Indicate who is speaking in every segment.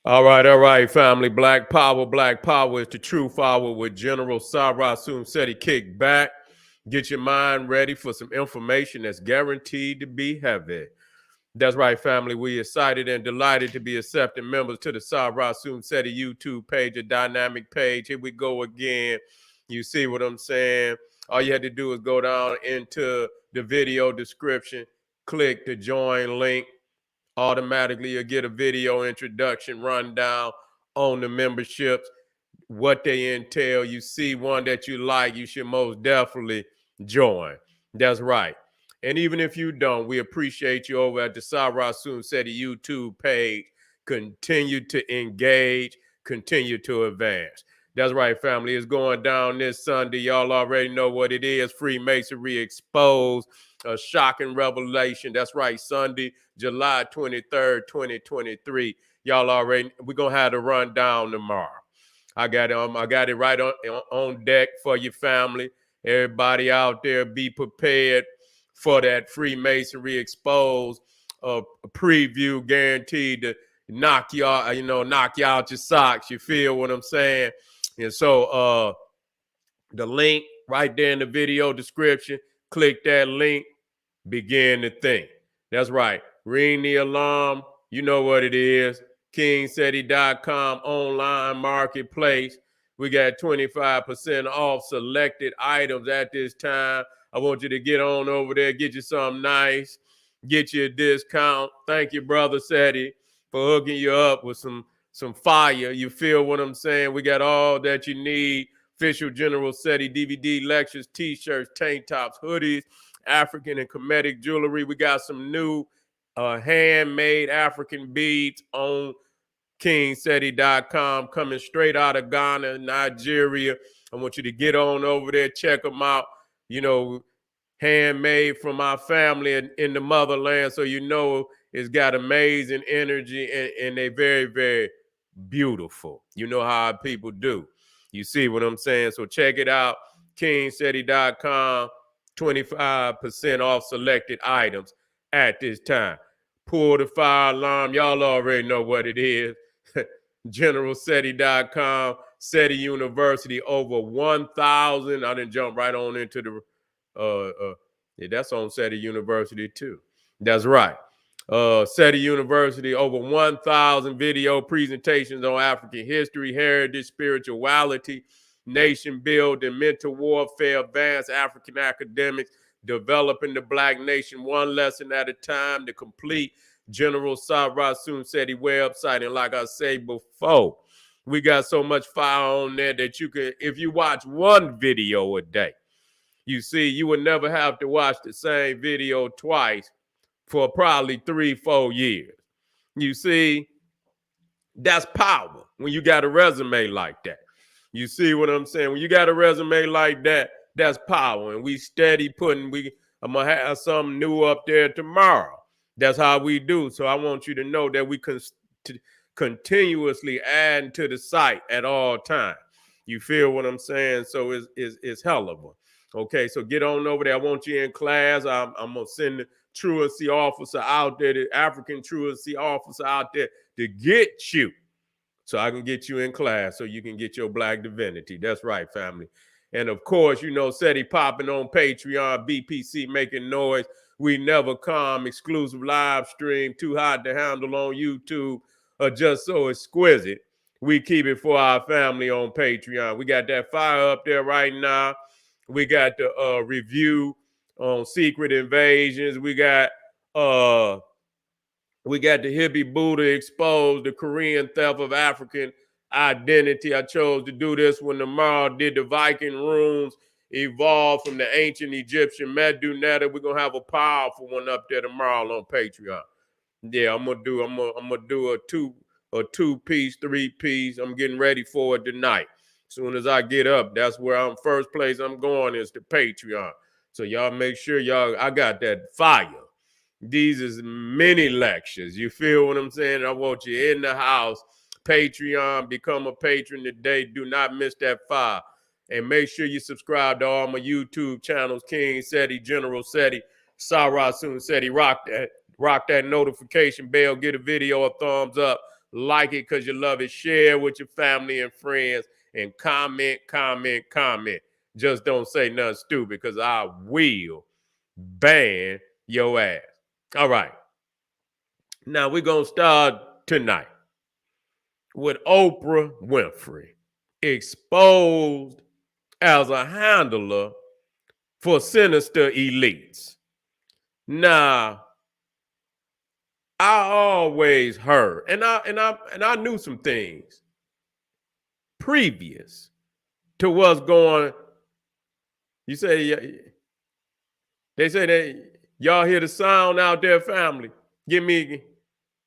Speaker 1: All right, family. Black Power. Black Power is the true power with General Sarah Seti. Kick back. Get your mind ready for some information that's guaranteed to be heavy. That's right, family. We excited and delighted to be accepting members to the Sarah Seti YouTube page, a dynamic page. Here we go again. You see what I'm saying? All you had to do is go down into the video description, click the join link. Automatically you'll get a video introduction rundown on the memberships, what they entail. You see one that you like, you should most definitely join. That's right. And even if you don't, we appreciate you over at the Sarah Seti YouTube page. Continue to engage, continue to advance. That's right, family. It's going down this Sunday. Y'all already know what it is. Freemasonry exposed. A shocking revelation. That's right, Sunday, July 23rd, 2023. Y'all already, we're going to have the rundown tomorrow. I got it right on deck for your family. Everybody out there, be prepared for that Freemasonry exposed preview, guaranteed to knock you out, knock you out your socks. You feel what I'm saying? And so the link right there in the video description, click that link, begin to think. That's right. Ring the alarm. You know what it is. KingSeti.com online marketplace. We got 25% off selected items at this time. I want you to get on over there, get you something nice, get you a discount. Thank you, Brother Seti, for hooking you up with some fire. You feel what I'm saying? We got all that you need. Official General Seti DVD lectures, t-shirts, tank tops, hoodies, African and Kemetic jewelry. We got some new handmade African beads on KingSeti.com coming straight out of Ghana, Nigeria. I want you to get on over there, check them out. You know, handmade from our family in the motherland. So you know it's got amazing energy and they very, very beautiful. You know how our people do. You see what I'm saying? So check it out. KingSeti.com. 25% off selected items at this time. Pull the fire alarm. Y'all already know what it is. GeneralSeti.com, Seti University, over 1,000. I didn't jump right on into the, yeah, that's on Seti University too. That's right. Seti University, over 1,000 video presentations on African history, heritage, spirituality, nation building, mental warfare, advanced African academics, developing the Black nation one lesson at a time, the complete General Sarah Seti website. And like I say before, we got so much fire on there that you can, if you watch one video a day, you see, you would never have to watch the same video twice for probably 3-4 years. You see, that's power when you got a resume like that. You see what I'm saying? When you got a resume like that, that's power. And we steady putting, I'm going to have something new up there tomorrow. That's how we do. So I want you to know that we continuously add to the site at all times. You feel what I'm saying? So it's hell of a. Okay, so get on over there. I want you in class. I'm going to send the truancy officer out there, the African truancy officer out there to get you. So I can get you in class so you can get your Black divinity. That's right, family. And of course, you know, Seti popping on Patreon, BPC making noise. We never come, exclusive live stream, too hot to handle on YouTube, or just so exquisite. We keep it for our family on Patreon. We got that fire up there right now. We got the review on Secret Invasions. We got the hippie Buddha exposed, the Korean theft of African identity. I chose to do this when tomorrow did the Viking runes evolved from the ancient Egyptian Medunetta. We're gonna have a powerful one up there tomorrow on Patreon. Yeah, I'm gonna do a two-piece, three-piece. I'm getting ready for it tonight. As soon as I get up, that's where I'm first place I'm going is to Patreon. So y'all make sure I got that fire. These is mini lectures. You feel what I'm saying? I want you in the house. Patreon, become a patron today. Do not miss that fire. And make sure you subscribe to all my YouTube channels, King Seti, General Seti, Sarah Seti. Rock that notification bell. Get a video a thumbs up like it because you love it, share with your family and friends, and comment, comment, comment. Just don't say nothing stupid because I will ban your ass. All right. Now we're going to start tonight with Oprah Winfrey, exposed as a handler for sinister elites. Now, I always heard, and I knew some things previous to what's going. You say they say that y'all hear the sound out there, family. Give me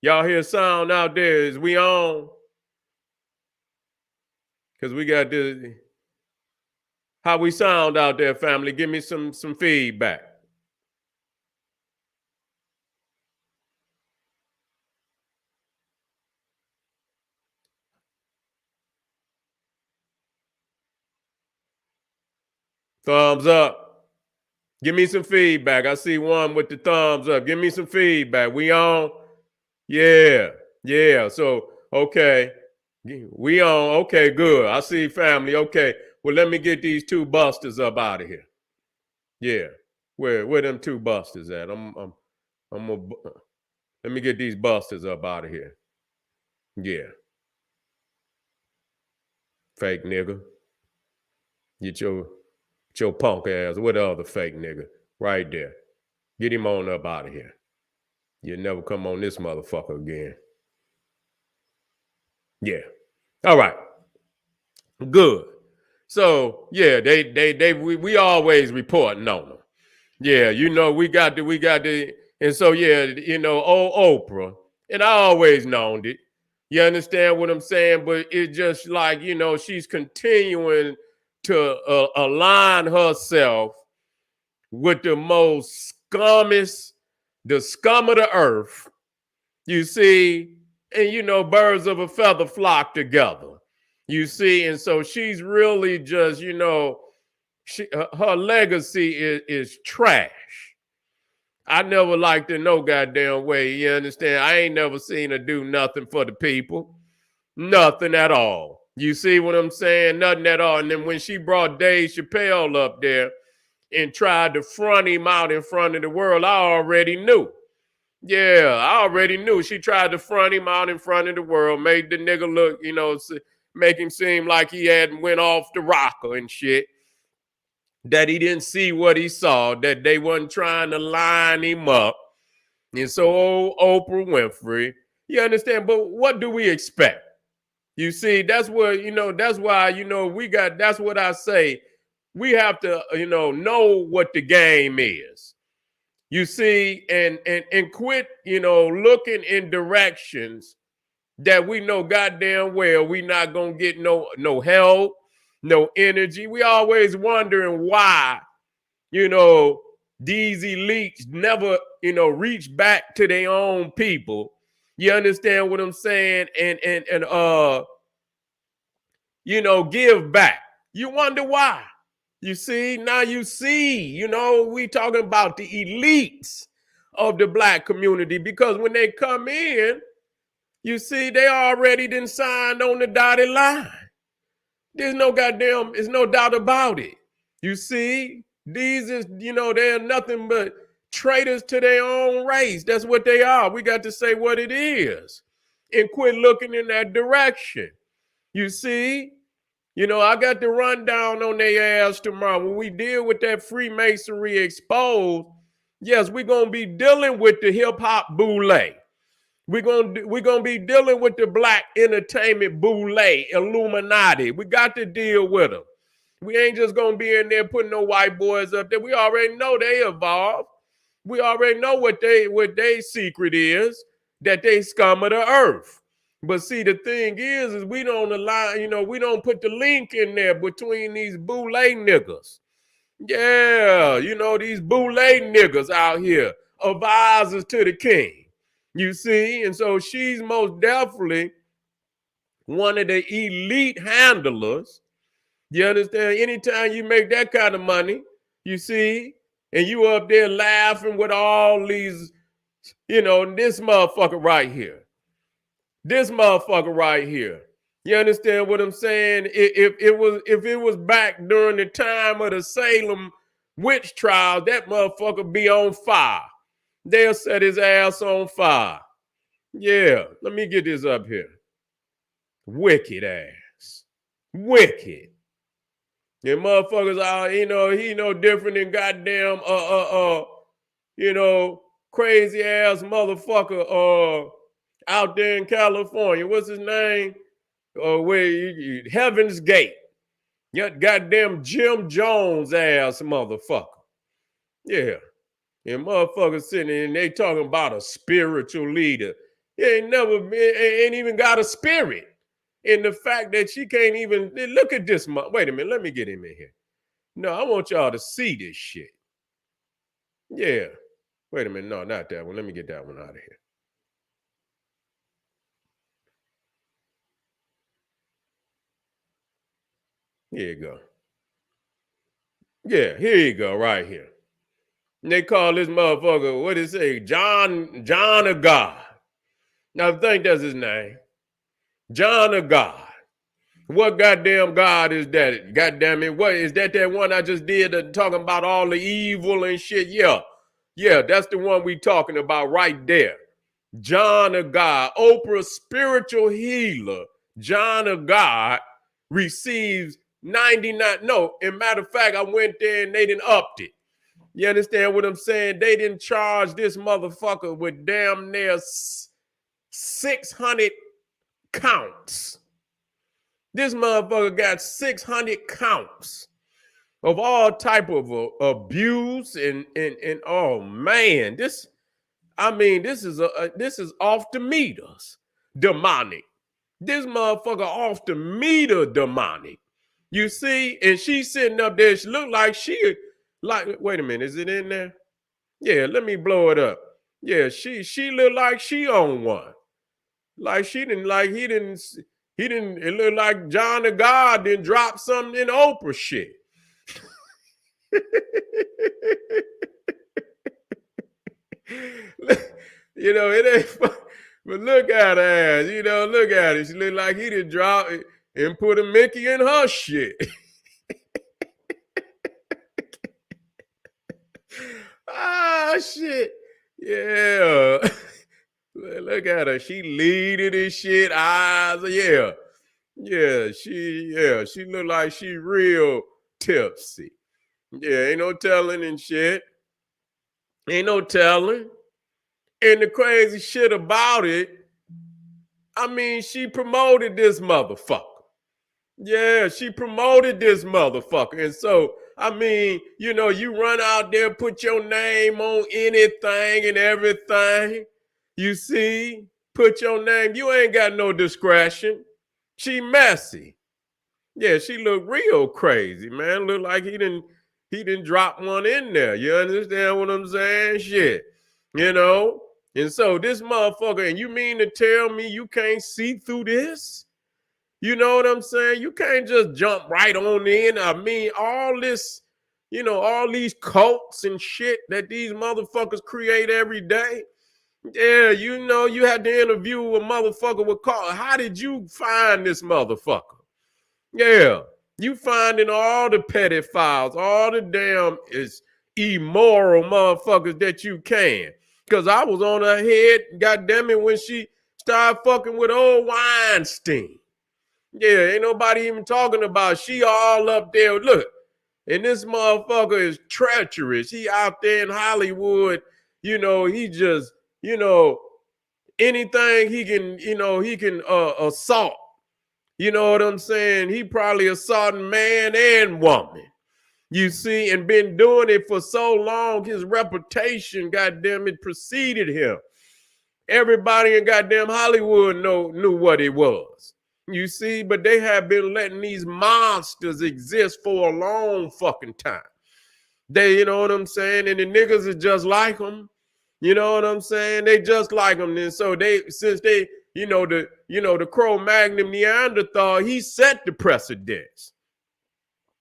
Speaker 1: y'all hear sound out there. Is we on? Because we got this. How we sound out there, family? Give me some feedback. Thumbs up. Give me some feedback. I see one with the thumbs up. Give me some feedback. We on? Yeah. Yeah. So, okay. We on. Okay, good. I see family. Okay. Well, let me get these two busters up out of here. Yeah. Where them two busters at? Let me get these busters up out of here. Yeah. Fake nigga. Get your punk ass. What the other fake nigga? Right there. Get him on up out of here. You'll never come on this motherfucker again. Yeah. All right. Good. So yeah, we always reporting on them. Yeah, you know, we got the, and so yeah, you know, old Oprah, and I always known it. You understand what I'm saying? But it's just like, you know, she's continuing to align herself with the most scummest, the scum of the earth. You see, and you know, birds of a feather flock together. You see, and so she's really just, you know, her legacy is trash. I never liked her no goddamn way. You understand? I ain't never seen her do nothing for the people. Nothing at all. You see what I'm saying? Nothing at all. And then when she brought Dave Chappelle up there and tried to front him out in front of the world, I already knew. Yeah, I already knew. She tried to front him out in front of the world, made the nigga look, you know, make him seem like he had went off the rocker and shit. That he didn't see what he saw, that they wasn't trying to line him up. And so old Oprah Winfrey, you understand? But what do we expect? You see, that's what, you know, that's why, you know, that's what I say. We have to, you know what the game is. You see, and quit, you know, looking in directions that we know goddamn well we not gonna get no help, no energy. We always wondering why, you know, these elites never, you know, reach back to their own people. You understand what I'm saying? And you know, give back. You wonder why. You see, now you see, you know, we talking about the elites of the black community, because when they come in, you see, they already done signed on the dotted line. There's no doubt about it. You see, these is, you know, they're nothing but traitors to their own race. That's what they are. We got to say what it is and quit looking in that direction. You see, you know, I got the rundown on their ass tomorrow. When we deal with that Freemasonry exposed, yes, we're going to be dealing with the hip-hop boule. We're gonna be dealing with the black entertainment boule, Illuminati. We got to deal with them. We ain't just gonna be in there putting no white boys up there. We already know they evolved. We already know what they secret is, that they scum of the earth. But see, the thing is we don't align, you know, we don't put the link in there between these boule niggas. Yeah, you know, these boule niggas out here, advisors to the king. You see, and so she's most definitely one of the elite handlers. You understand? Anytime you make that kind of money, you see, and you up there laughing with all these, you know, this motherfucker right here. This motherfucker right here. You understand what I'm saying? If it was back during the time of the Salem witch trial, that motherfucker be on fire. They'll set his ass on fire. Yeah, let me get this up here. Wicked ass. Wicked. And motherfuckers are, he no different than goddamn crazy ass motherfucker out there in California. What's his name? Heaven's Gate. Yeah, goddamn Jim Jones ass motherfucker. Yeah. And motherfuckers sitting and they talking about a spiritual leader. He ain't even got a spirit. And the fact that she can't even look at this. Wait a minute, let me get him in here. No, I want y'all to see this shit. Yeah. Wait a minute, no, not that one. Let me get that one out of here. Here you go. Yeah, here you go, right here. And they call this motherfucker, what did it say? John of God. Now, I think that's his name. John of God. What goddamn God is that? Goddamn it. What is that one I just did talking about all the evil and shit? Yeah. Yeah, that's the one we talking about right there. John of God, Oprah spiritual healer, John of God receives 99. No, in matter of fact, I went there and they didn't upped it. You understand what I'm saying? They didn't charge this motherfucker with damn near 600 counts. This motherfucker got 600 counts of all type of abuse and oh man, this is off the meters demonic. This motherfucker off the meter demonic. You see, and she's sitting up there. She look like wait a minute, is it in there? Yeah, let me blow it up. Yeah, she look like she on one. Like he didn't, it looked like John the God didn't drop something in Oprah shit. It ain't, but look at her ass, look at it. She look like he didn't drop it and put a Mickey in her shit. Ah, shit. Yeah. Look at her. She leading this shit. Eyes. Yeah. Yeah. She look like she real tipsy. Yeah. Ain't no telling and shit. Ain't no telling. And the crazy shit about it, she promoted this motherfucker. Yeah, she promoted this motherfucker. And so, you run out there, put your name on anything and everything. You see, put your name. You ain't got no discretion. She messy. Yeah, she look real crazy, man. Look like he didn't drop one in there. You understand what I'm saying? Shit. And so this motherfucker, and you mean to tell me you can't see through this? You know what I'm saying? You can't just jump right on in. All this, all these cults and shit that these motherfuckers create every day. Yeah, you had to interview a motherfucker with call. How did you find this motherfucker? Yeah, you finding all the petty files, all the damn immoral motherfuckers that you can. Because I was on her head, goddamn it, when she started fucking with old Weinstein. Yeah, ain't nobody even talking about she all up there. Look, and this motherfucker is treacherous. He out there in Hollywood, he just, anything he can assault. You know what I'm saying? He probably assaulting man and woman. You see, and been doing it for so long, his reputation, goddamn it, preceded him. Everybody in goddamn Hollywood knew what it was. You see, but they have been letting these monsters exist for a long fucking time. You know what I'm saying? And the niggas is just like them. You know what I'm saying? They just like them. And so the Cro-Magnon Neanderthal, he set the precedence.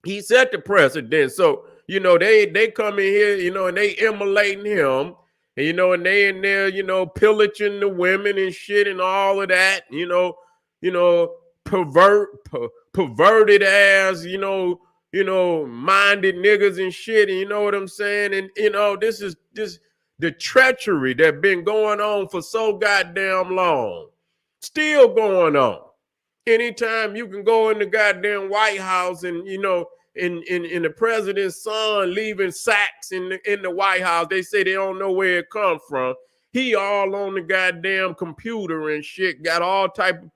Speaker 1: He set the precedent. So, they come in here, and they immolating him. And, and they in there, pillaging the women and shit and all of that, perverted ass, minded niggas and shit. And you know what I'm saying? And, this the treachery that been going on for so goddamn long. Still going on. Anytime you can go in the goddamn White House and, in the president's son leaving sacks in the White House, they say they don't know where it come from. He all on the goddamn computer and shit, got all type of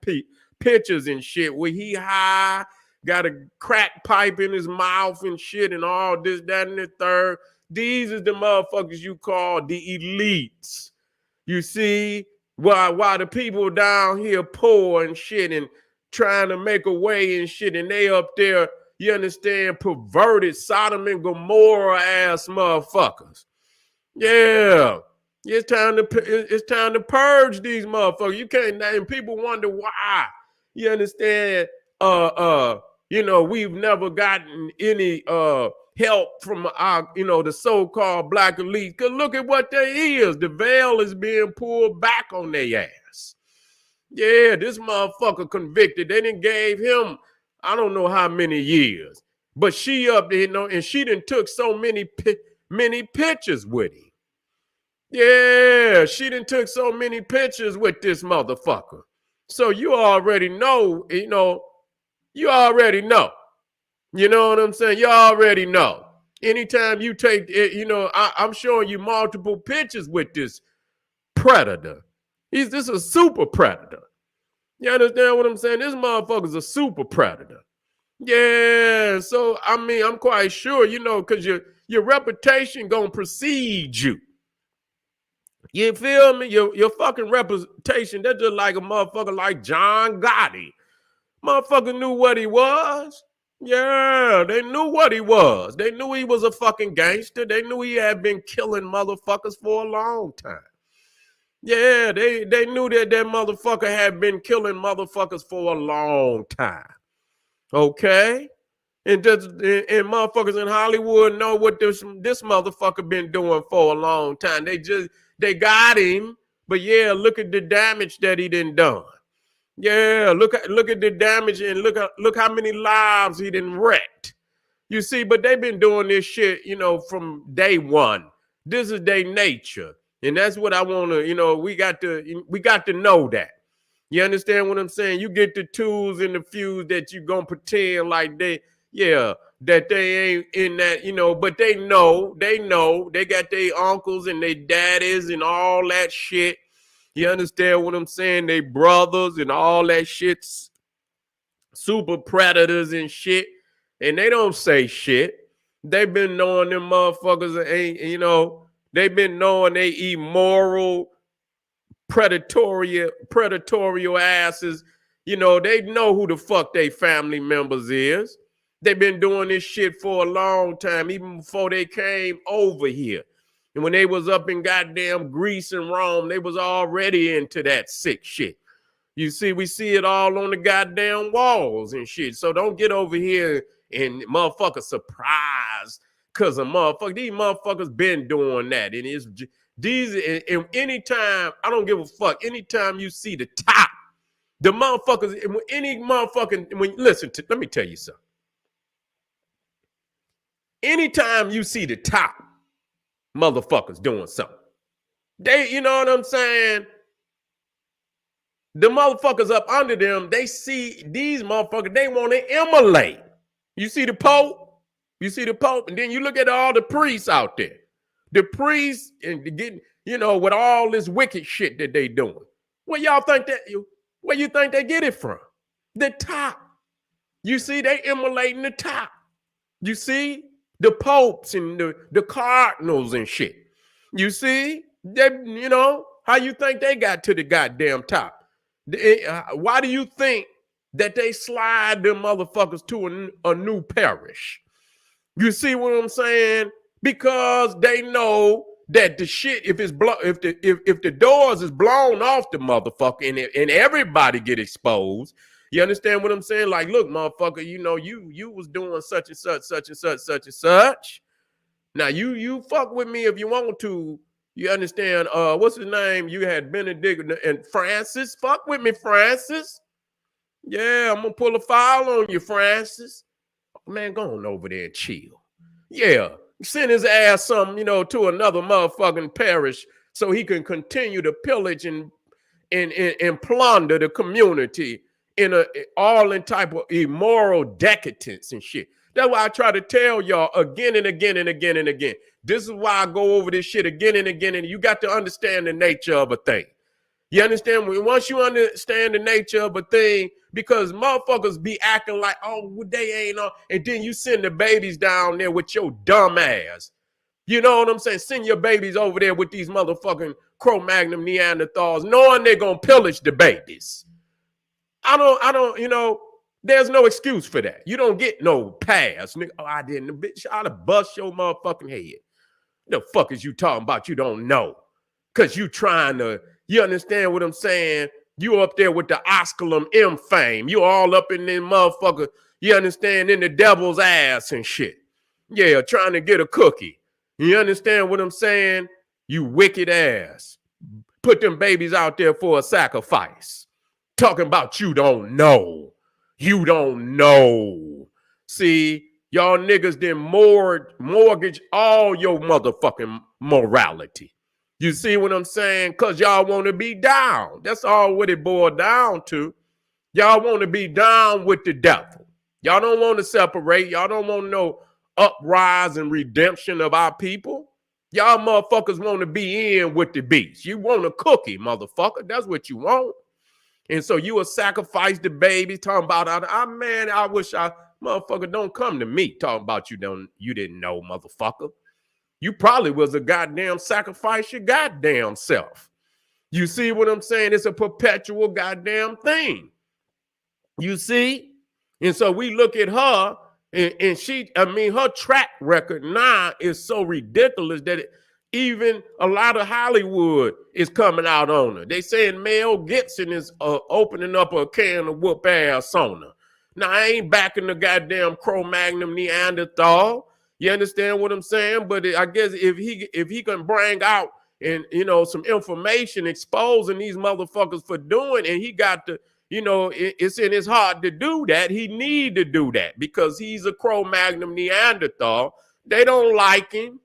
Speaker 1: pictures and shit where he high, got a crack pipe in his mouth and shit and all this, that, and the third. These is the motherfuckers you call the elites. You see, while the people down here poor and shit and trying to make a way and shit, and they up there, you understand, perverted Sodom and Gomorrah ass motherfuckers. Yeah. It's time to purge these motherfuckers. You can't, and people wonder why. You understand? We've never gotten any help from our, the so-called black elite. Cause look at what they is. The veil is being pulled back on their ass. Yeah, this motherfucker convicted. They done gave him, I don't know how many years, but she up there, and she done took so many pictures with him. Yeah, she done took so many pictures with this motherfucker. So you already know, you already know. You know what I'm saying? You already know. Anytime you take it, I'm showing you multiple pictures with this predator. This is a super predator. You understand what I'm saying? This motherfucker's a super predator. Yeah, so I'm quite sure, because your reputation gonna precede you. You feel me? Your fucking reputation, that's just like a motherfucker like John Gotti. Motherfucker knew what he was. Yeah, they knew what he was. They knew he was a fucking gangster. They knew he had been killing motherfuckers for a long time. Yeah, they knew that motherfucker had been killing motherfuckers for a long time. Okay? And motherfuckers in Hollywood know what this motherfucker been doing for a long time. They got him, but yeah, look at the damage that he done. Yeah, look at the damage and look how many lives he done wrecked. You see, but they've been doing this shit, from day one. This is their nature. And that's what I want to, we got to know that. You understand what I'm saying? You get the tools and the fuse that you gonna pretend like that they ain't in that, but they know, they got their uncles and their daddies and all that shit. You understand what I'm saying? They brothers and all that shit, super predators and shit, and they don't say shit. They've been knowing them motherfuckers ain't, they've been knowing they immoral, predatorial asses. They know who the fuck they family members is. They've been doing this shit for a long time, even before they came over here. And when they was up in goddamn Greece and Rome, they was already into that sick shit. You see, we see it all on the goddamn walls and shit. So don't get over here and motherfucker surprised because these motherfuckers been doing that. And it's and anytime, I don't give a fuck, anytime you see the top, the motherfuckers, let me tell you something. Anytime you see the top motherfuckers doing something, you know what I'm saying? The motherfuckers up under them, they see these motherfuckers, they want to emulate. You see the Pope? And then you look at all the priests out there. The priests and getting, with all this wicked shit that they doing. Where you think they get it from? The top. You see, they emulating the top. You see? The popes and the cardinals and shit. You see? They, how you think they got to the goddamn top? Why do you think that they slide them motherfuckers to a new parish? You see what I'm saying? Because they know that the shit, if the doors is blown off the motherfucker and everybody get exposed, you understand what I'm saying? Like, look, motherfucker, you was doing such and such, such and such, such and such. Now you fuck with me if you want to, You understand? What's his name? You had Benedict and Francis. Fuck with me, Francis. Yeah, I'm gonna pull a file on you, Francis. Man, go on over there and chill. Yeah, send his ass some, to another motherfucking parish so he can continue to pillage and plunder the community all in type of immoral decadence and shit. That's why I try to tell y'all again and again and again and again. This is why I go over this shit again and again. And you got to understand the nature of a thing. You understand? Once you understand the nature of a thing, because motherfuckers be acting like, oh, they ain't on, and then you send the babies down there with your dumb ass. You know what I'm saying? Send your babies over there with these motherfucking Cro-Magnon Neanderthals, knowing they're gonna pillage the babies. I don't, there's no excuse for that. You don't get no pass. Nigga, oh, I didn't, bitch, I'd have bust your motherfucking head. The fuck is you talking about? You don't know. Cause you trying to, you understand what I'm saying? You up there with the Osculum M fame. You all up in this motherfucker, you understand, in the devil's ass and shit. Yeah, trying to get a cookie. You understand what I'm saying? You wicked ass. Put them babies out there for a sacrifice. Talking about you don't know. You don't know. See, y'all niggas then mortgage all your motherfucking morality. You see what I'm saying? Because y'all want to be down. That's all what it boiled down to. Y'all want to be down with the devil. Y'all don't want to separate. Y'all don't want no uprise and redemption of our people. Y'all motherfuckers want to be in with the beast. You want a cookie, motherfucker. That's what you want. And so you will sacrifice the baby, talking about, man, I wish motherfucker, don't come to me talking about you didn't know, motherfucker. You probably was a goddamn sacrifice your goddamn self. You see what I'm saying? It's a perpetual goddamn thing. You see? And so we look at her and her track record now is so ridiculous that even a lot of Hollywood is coming out on her. They saying Mel Gibson is opening up a can of whoop ass on her. Now, I ain't backing the goddamn Cro-Magnon Neanderthal. You understand what I'm saying? But I guess if he can bring out and some information exposing these motherfuckers for doing, and he got to, it's in his heart to do that. He need to do that because he's a Cro-Magnon Neanderthal. They don't like him.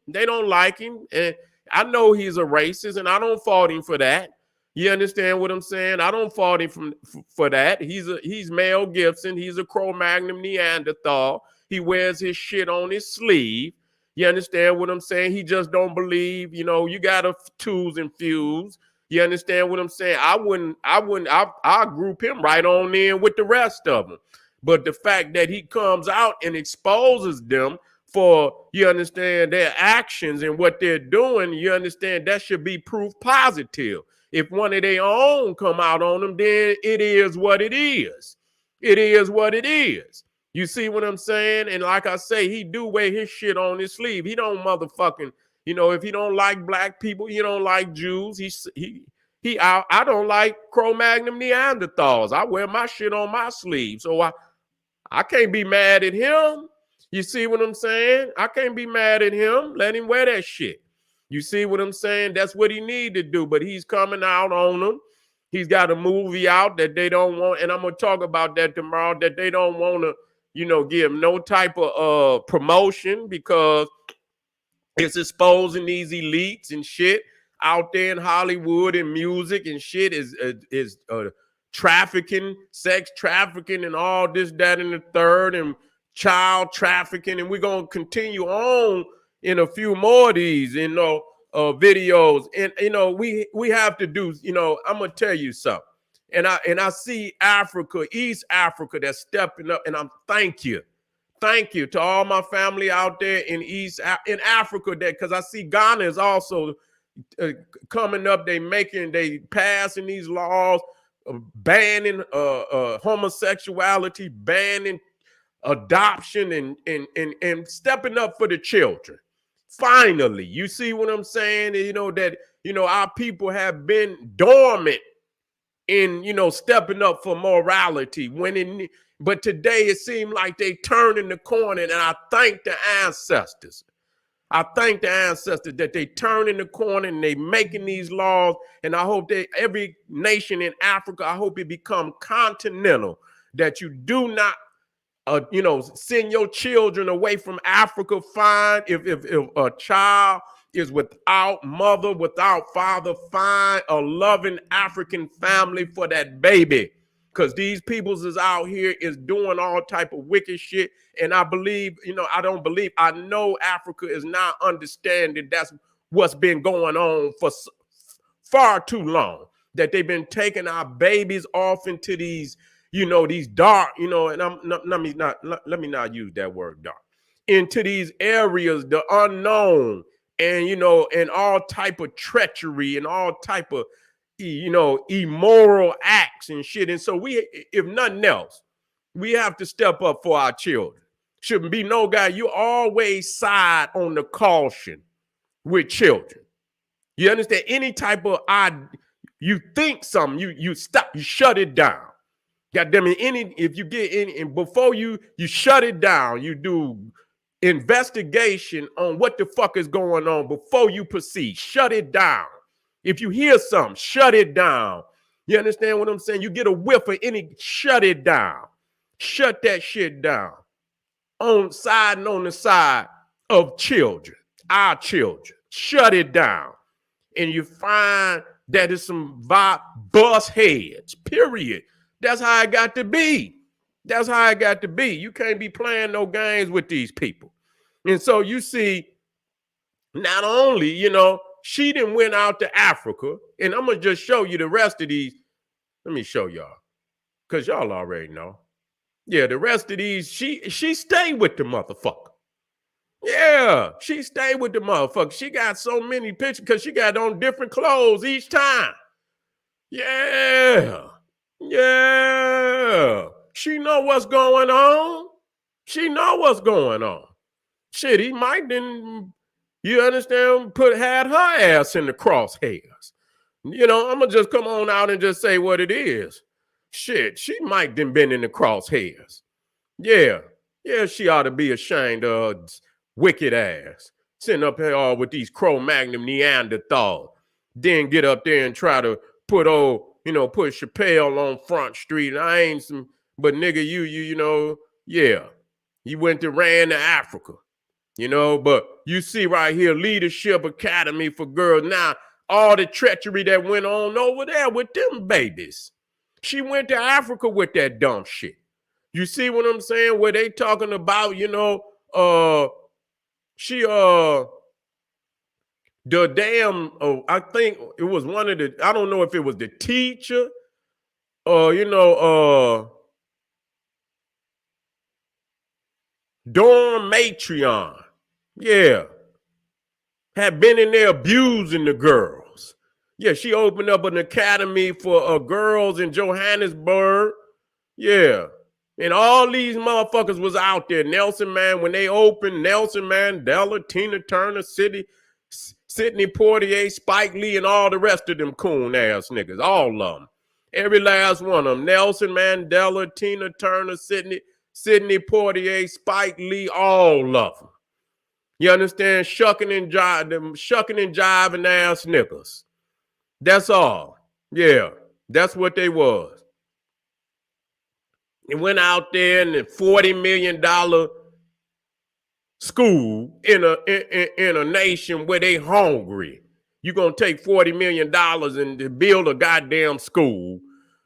Speaker 1: And I know he's a racist, and I don't fault him for that. You understand what I'm saying? I don't fault him for that. He's Mel Gibson. He's a Cro-Magnon Neanderthal. He wears his shit on his sleeve. You understand what I'm saying? He just don't believe, you got to twos and fuse. You understand what I'm saying? I'll group him right on in with the rest of them. But the fact that he comes out and exposes them for, you understand, their actions and what they're doing, you understand, that should be proof positive. If one of their own come out on them, then it is what it is. It is what it is. You see what I'm saying? And like I say, he do wear his shit on his sleeve. He don't motherfucking, if he don't like black people, he don't like Jews. I don't like Cro-Magnon Neanderthals. I wear my shit on my sleeve. So I can't be mad at him. You see what I'm saying? I can't be mad at him. Let him wear that shit. You see what I'm saying? That's what he need to do. But he's coming out on them. He's got a movie out that they don't want. And I'm going to talk about that tomorrow, that they don't want to, give no type of promotion because it's exposing these elites and shit out there in Hollywood and music and shit is trafficking, sex trafficking and all this, that, and the third, and child trafficking. And we're going to continue on in a few more of these, videos. And, we have to do, I'm going to tell you something. And I see Africa, East Africa, that's stepping up. And I'm thank you to all my family out there in Africa, because I see Ghana is also coming up. They passing these laws banning homosexuality, banning adoption, and stepping up for the children. Finally, you see what I'm saying? That our people have been dormant in stepping up for morality but today it seemed like they turning the corner, and I thank the ancestors. I thank the ancestors that they turning the corner and they making these laws. And I hope that every nation in Africa, I hope it become continental, that you do not send your children away from Africa. Fine. If a child is without mother, without father, find a loving African family for that baby. Because these peoples is out here is doing all type of wicked shit. And I believe, I know Africa is not understanding that's what's been going on for far too long. That they've been taking our babies off into these, these dark, and let me not use that word dark, into these areas, the unknown, and and all type of treachery and all type of immoral acts and shit. And so we, if nothing else, we have to step up for our children. Shouldn't be no guy. You always side on the caution with children. You understand? Any type of you think something, you stop, you shut it down. God damn it, if you get any, and before you shut it down, you do investigation on what the fuck is going on before you proceed. Shut it down. If you hear something, shut it down. You understand what I'm saying? You get a whiff of any, shut it down. Shut that shit down. On the side of children, our children. Shut it down. And you find that it's some bust heads, period. That's how it got to be. That's how it got to be. You can't be playing no games with these people. And so you see, not only, she done went out to Africa, and I'm going to just show you the rest of these. Let me show y'all, because y'all already know. Yeah, the rest of these, she stayed with the motherfucker. Yeah, she stayed with the motherfucker. She got so many pictures because she got on different clothes each time. Yeah. Yeah. She know what's going on. She know what's going on. Shit, he might didn't, you understand, had her ass in the crosshairs. I'm going to just come on out and just say what it is. Shit, she might have been in the crosshairs. Yeah. Yeah, she ought to be ashamed of wicked ass. Sitting up here all with these Cro-Magnon Neanderthals. Then get up there and try to put put Chappelle on Front Street. I ain't some, but nigga, yeah. He went to ran to Africa. But you see right here, Leadership Academy for Girls. Now, all the treachery that went on over there with them babies. She went to Africa with that dumb shit. You see what I'm saying? Where they talking about, she, the damn, I think it was one of the, I don't know if it was the teacher or, dorm matriarch. Yeah. Had been in there abusing the girls. Yeah, she opened up an academy for girls in Johannesburg. Yeah. And all these motherfuckers was out there. Nelson Man, when they opened, Nelson Mandela, Tina Turner, Sidney Poitier, Spike Lee, and all the rest of them coon ass niggas. All of them. Every last one of them. Nelson Mandela, Tina Turner, Sidney Poitier, Spike Lee, all of them. You understand? Shucking and jiving ass niggas. That's all. Yeah, that's what they was. They went out there in the $40 million school in a nation where they hungry. You gonna take $40 million and build a goddamn school.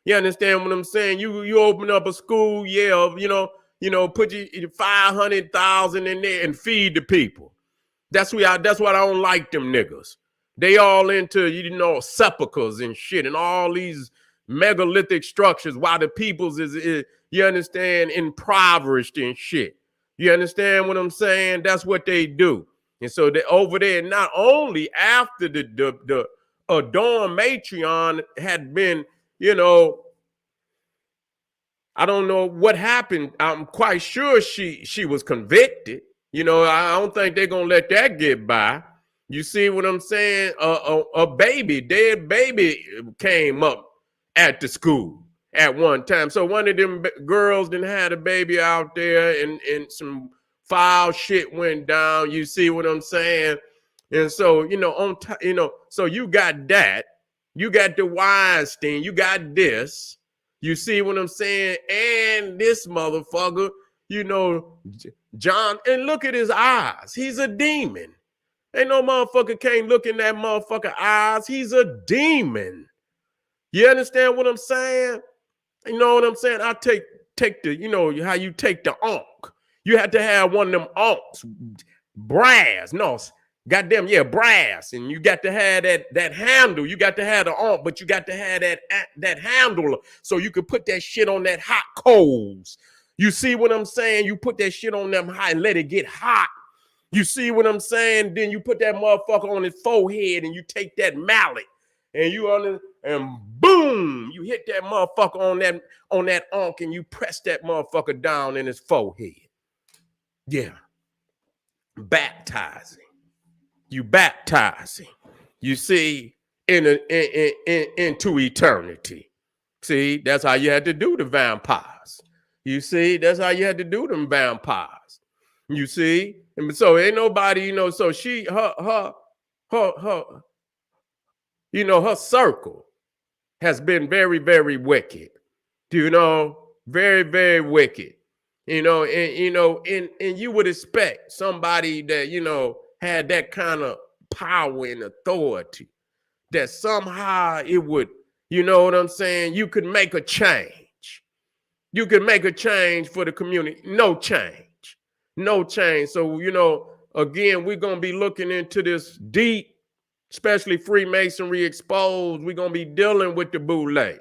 Speaker 1: You understand what I'm saying? You open up a school, yeah, put your 500,000 in there and feed the people. That's why I don't like them niggas. They all into, sepulchers and shit and all these megalithic structures while the peoples is you understand, impoverished and shit. You understand what I'm saying? That's what they do. And so they over there, not only after the dorm matriarch had been, I don't know what happened. I'm quite sure she was convicted. I don't think they're going to let that get by. You see what I'm saying? A dead baby came up at the school at one time. So one of them girls done had a baby out there and some Foul shit went down. You see what I'm saying? And so, so you got that. You got the Weinstein. You got this. You see what I'm saying? And this motherfucker, John, and look at his eyes. He's a demon. Ain't no motherfucker can't look in that motherfucker eyes. He's a demon. You understand what I'm saying? You know what I'm saying? I take the, how you take the onk. You had to have one of them onks, brass. No, goddamn, yeah, brass. And you got to have that handle. You got to have the onk, but you got to have that handle so you could put that shit on that hot coals. You see what I'm saying? You put that shit on them hot and let it get hot. You see what I'm saying? Then you put that motherfucker on his forehead and you take that mallet and and boom, you hit that motherfucker on that onk and you press that motherfucker down in his forehead. Yeah. Baptizing. You baptizing. You see, into eternity. See, that's how you had to do the vampires. You see, that's how you had to do them vampires. You see? And so ain't nobody, so she, her circle has been very, very wicked. Very, very wicked. And you would expect somebody that, had that kind of power and authority that somehow it would, you know what I'm saying? You could make a change. You could make a change for the community. No change. No change. So, again, we're going to be looking into this deep, especially Freemasonry exposed. We're going to be dealing with the boule.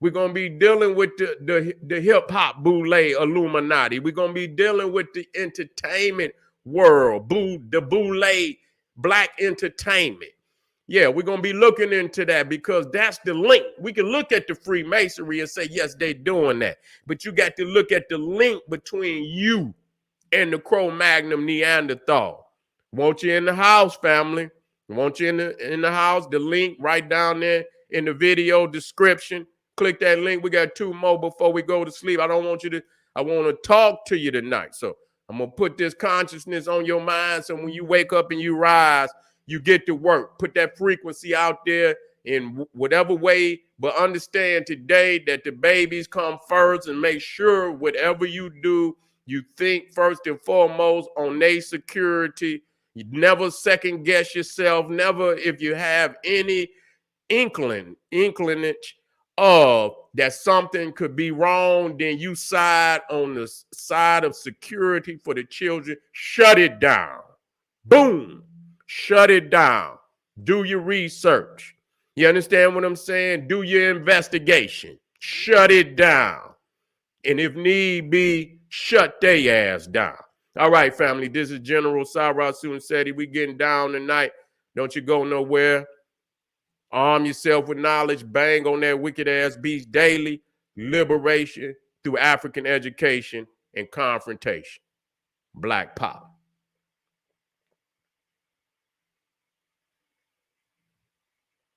Speaker 1: We're going to be dealing with the hip-hop boule Illuminati. We're going to be dealing with the entertainment world, the boule black entertainment. Yeah, we're going to be looking into that because that's the link. We can look at the Freemasonry and say, yes, they're doing that. But you got to look at the link between you and the Cro-Magnon Neanderthal. Want you in the house, family. Want you in the house. The link right down there in the video description. Click that link. We got 2 more before we go to sleep. I want to talk to you tonight. So I'm going to put this consciousness on your mind. So when you wake up and you rise, you get to work. Put that frequency out there in whatever way. But understand today that the babies come first, and make sure whatever you do, you think first and foremost on their security. You never second guess yourself. Never, if you have any inclination of that something could be wrong, then you side on the side of security for the children. Shut it down. Boom. Shut it down. Do your research. You understand what I'm saying? Do your investigation. Shut it down. And if need be, shut their ass down. All right, family. This is General Sarah Sunsetti. We getting down tonight. Don't you go nowhere. Arm yourself with knowledge. Bang on that wicked ass beast daily. Liberation through African education and confrontation. Black power.